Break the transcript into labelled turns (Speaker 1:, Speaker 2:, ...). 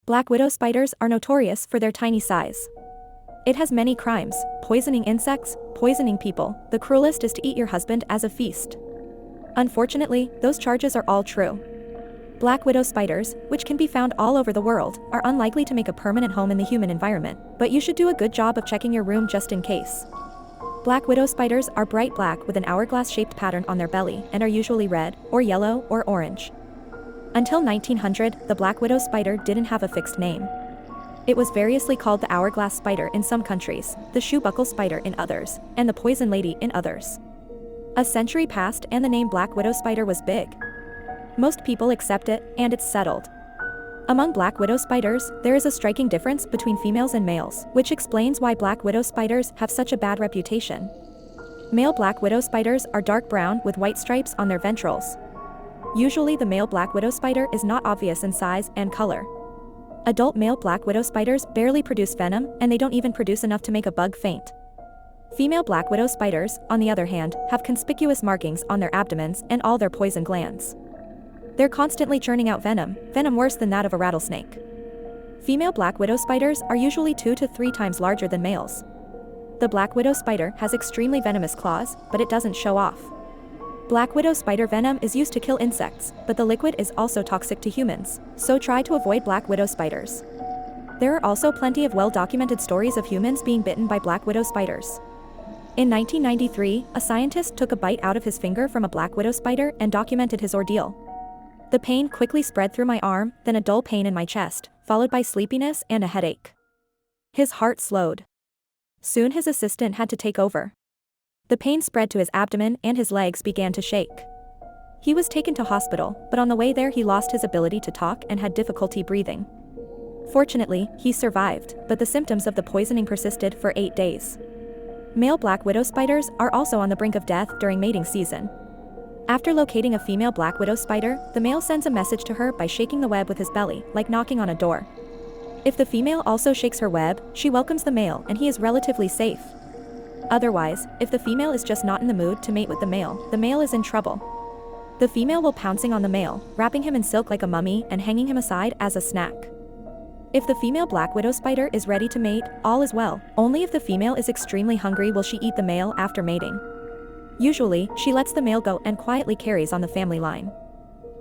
Speaker 1: Black widow spiders are notorious for their tiny size. It has many crimes: poisoning insects, poisoning people. The cruelest is to eat your husband as a feast. Unfortunately, those charges are all true. Black widow spiders, which can be found all over the world, are unlikely to make a permanent home in the human environment, but you should do a good job of checking your room just in case. Black widow spiders are bright black with an hourglass-shaped pattern on their belly and are usually red, or yellow, or orange. Until 1900, the black widow spider didn't have a fixed name. It was variously called the hourglass spider in some countries, the shoe buckle spider in others, and the poison lady in others. A century passed and the name black widow spider was big. Most people accept it, and it's settled. Among black widow spiders, there is a striking difference between females and males, which explains why black widow spiders have such a bad reputation. Male black widow spiders are dark brown with white stripes on their ventrals. Usually the male black widow spider is not obvious in size and color. Adult male black widow spiders barely produce venom, and they don't even produce enough to make a bug faint. Female black widow spiders, on the other hand, have conspicuous markings on their abdomens and all their poison glands. They're constantly churning out venom worse than that of a rattlesnake. Female black widow spiders are usually 2 to 3 times larger than males. The black widow spider has extremely venomous claws, but it doesn't show off. Black widow spider venom is used to kill insects, but the liquid is also toxic to humans, so try to avoid black widow spiders. There are also plenty of well-documented stories of humans being bitten by black widow spiders. In 1993, a scientist took a bite out of his finger from a black widow spider and documented his ordeal. The pain quickly spread through my arm, then a dull pain in my chest, followed by sleepiness and a headache. His heart slowed. Soon his assistant had to take over. The pain spread to his abdomen and his legs began to shake. He was taken to hospital, but on the way there he lost his ability to talk and had difficulty breathing. Fortunately, he survived, but the symptoms of the poisoning persisted for 8 days. Male black widow spiders are also on the brink of death during mating season. After locating a female black widow spider, the male sends a message to her by shaking the web with his belly, like knocking on a door. If the female also shakes her web, she welcomes the male and he is relatively safe. Otherwise, if the female is just not in the mood to mate with the male is in trouble. The female will pouncing on the male, wrapping him in silk like a mummy and hanging him aside as a snack. If the female black widow spider is ready to mate, all is well. Only if the female is extremely hungry will she eat the male after mating. Usually, she lets the male go and quietly carries on the family line.